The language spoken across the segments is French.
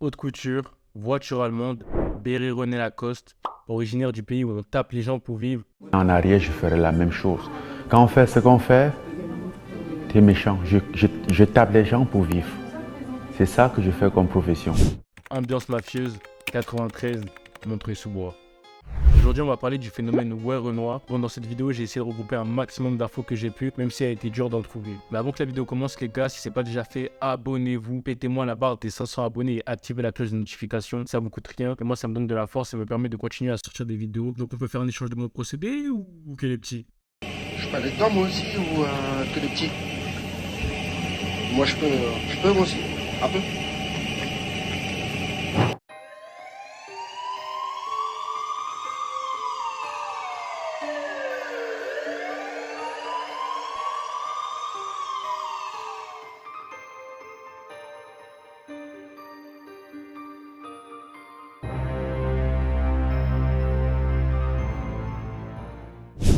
haute couture, voiture allemande, béret René Lacoste, originaire du pays où on tape les gens pour vivre. En arrière, je ferai la même chose. Quand on fait ce qu'on fait, t'es méchant. Je tape les gens pour vivre. C'est ça que je fais comme profession. Ambiance mafieuse, 93, Montreuil-sous-Bois. Aujourd'hui, on va parler du phénomène Ouais Renoir. Bon, dans cette vidéo, j'ai essayé de regrouper un maximum d'infos que j'ai pu, même si elle a été dure d'en trouver. Mais avant que la vidéo commence, les gars, si c'est pas déjà fait, abonnez-vous, pétez-moi la barre des 500 abonnés et activez la cloche de notification. Ça vous coûte rien, et moi, ça me donne de la force et me permet de continuer à sortir des vidéos. Donc, on peut faire un échange de mots procédés ou que les petits? Je peux aller dedans moi aussi ou que les petits? Moi je peux moi aussi, un peu.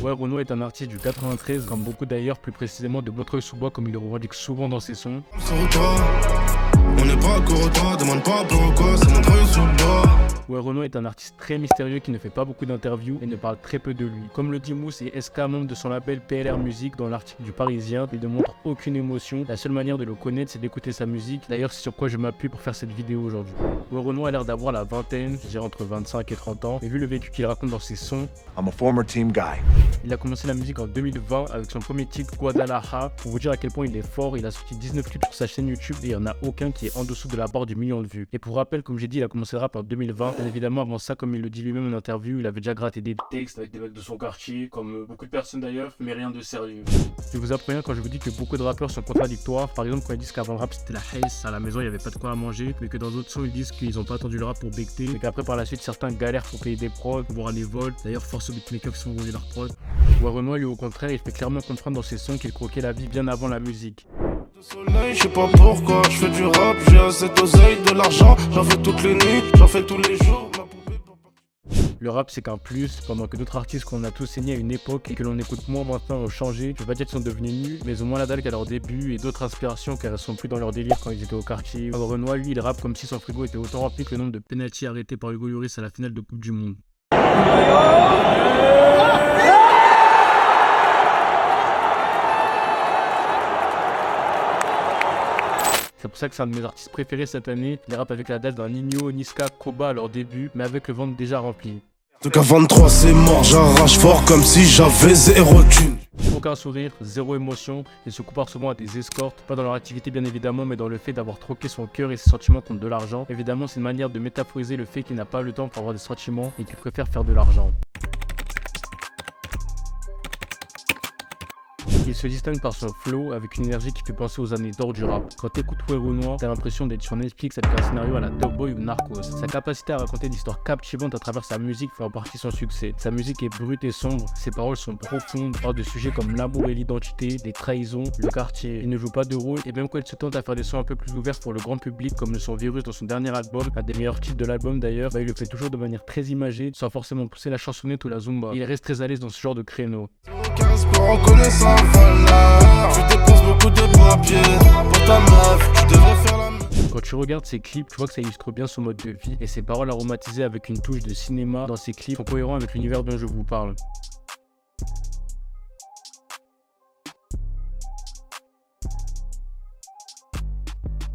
Ouais, Renoir est un artiste du 93, comme beaucoup d'ailleurs, plus précisément de Montreuil-sous-Bois, comme il le revendique souvent dans ses sons. On n'est pas Corota, demande pas pourquoi, c'est Montreuil-sous-Bois. Ouais, Renoir est un artiste très mystérieux qui ne fait pas beaucoup d'interviews et ne parle très peu de lui. Comme le dit Mousse et SK, membre de son label PLR Music, dans l'article du Parisien, il ne montre aucune émotion. La seule manière de le connaître, c'est d'écouter sa musique. D'ailleurs, c'est sur quoi je m'appuie pour faire cette vidéo aujourd'hui. Ouais, Renoir a l'air d'avoir la vingtaine, je dirais entre 25 et 30 ans. Et vu le vécu qu'il raconte dans ses sons, I'm a former team guy. il a commencé la musique en 2020 avec son premier titre Guadalajara. Pour vous dire à quel point il est fort, il a sorti 19 clips sur sa chaîne YouTube et il n'y en a aucun qui est en dessous de la barre du million de vues. Et pour rappel, comme j'ai dit, il a commencé le rap en 2020. Bien évidemment, avant ça, comme il le dit lui-même en interview, il avait déjà gratté des textes avec des mecs de son quartier, comme beaucoup de personnes d'ailleurs, mais rien de sérieux. Je vous apprends rien quand je vous dis que beaucoup de rappeurs sont contradictoires. Par exemple, quand ils disent qu'avant le rap c'était la haisse, à la maison il n'y avait pas de quoi à manger, mais que dans d'autres sons ils disent qu'ils n'ont pas attendu le rap pour becter, mais qu'après par la suite certains galèrent pour payer des prods, voire les vols. D'ailleurs, force aux beatmakers qui sont volés leurs prods. Ouais, Renoir, lui, au contraire, il fait clairement comprendre dans ses sons qu'il croquait la vie bien avant la musique. Soleil, je sais pas pourquoi, je fais du rap, j'ai assez d'oseille, de l'argent, j'en fais toutes les nuits, j'en fais tous les jours. Le rap c'est qu'un plus, pendant que d'autres artistes qu'on a tous saignés à une époque et que l'on écoute moins maintenant ont changé. Je veux pas dire qu'ils sont devenus nuls, mais au moins la dalle qu'à leur début et d'autres inspirations car elles sont plus dans leur délire quand ils étaient au quartier. Alors Renoir, lui, il rappe comme si son frigo était autant rempli que le nombre de pénaltys arrêtés par Hugo Lloris à la finale de Coupe du Monde. C'est pour ça que c'est un de mes artistes préférés cette année. Il rappe avec la dalle d'un Nino, Niska, Koba à leur début, mais avec le ventre déjà rempli. En tout cas 23 c'est mort, j'arrache fort comme si j'avais zéro thune. Aucun sourire, zéro émotion, il se compare souvent à des escortes, pas dans leur activité bien évidemment, mais dans le fait d'avoir troqué son cœur et ses sentiments contre de l'argent. Évidemment, c'est une manière de métaphoriser le fait qu'il n'a pas le temps pour avoir des sentiments et qu'il préfère faire de l'argent. Il se distingue par son flow avec une énergie qui fait penser aux années d'or du rap. Quand t'écoutes Ouais Renoir, t'as l'impression d'être sur Netflix avec un scénario à la Dogboy ou Narcos. Sa capacité à raconter des histoires captivantes à travers sa musique fait en partie son succès. Sa musique est brute et sombre, ses paroles sont profondes, parle de sujets comme l'amour et l'identité, des trahisons, le quartier. Il ne joue pas de rôle et même quand il se tente à faire des sons un peu plus ouverts pour le grand public comme le son Virus dans son dernier album, un des meilleurs titres de l'album d'ailleurs, il le fait toujours de manière très imagée, sans forcément pousser la chansonnette ou la zumba. Il reste très à l'aise dans ce genre de créneau. Tu dépenses beaucoup de papier pour ta meuf, tu devrais faire la même. Quand tu regardes ses clips, tu vois que ça illustre bien son mode de vie et ses paroles aromatisées avec une touche de cinéma dans ses clips sont cohérents avec l'univers dont je vous parle.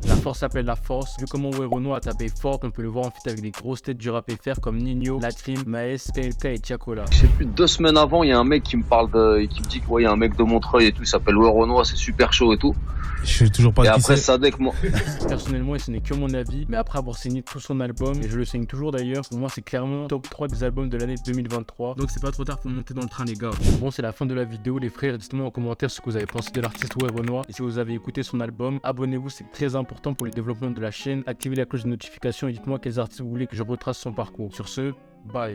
La force appelle la force. Vu comment Ouais Renoir a tapé fort, on peut le voir en fit avec des grosses têtes du rap FR comme Nino, Latrim, Maes, PLK et Tiakola. Je sais plus, 2 semaines avant, il y a un mec qui me parle qui me dit qu'il y a un mec de Montreuil et tout, il s'appelle Ouais Renoir, c'est super chaud et tout. Je sais toujours pas Et qui après, c'est. Sadek, moi. Personnellement, et ce n'est que mon avis, mais après avoir saigné tout son album, et je le saigne toujours d'ailleurs, pour moi c'est clairement top 3 des albums de l'année 2023. Donc c'est pas trop tard pour monter dans le train les gars. Bon, c'est la fin de la vidéo les frères, dites-moi en commentaire ce que vous avez pensé de l'artiste Ouais Renoir. Et si vous avez écouté son album, abonnez-vous, c'est très important pour le développement de la chaîne. Activez la cloche de notification et dites-moi quels artistes vous voulez que je retrace son parcours. Sur ce, bye.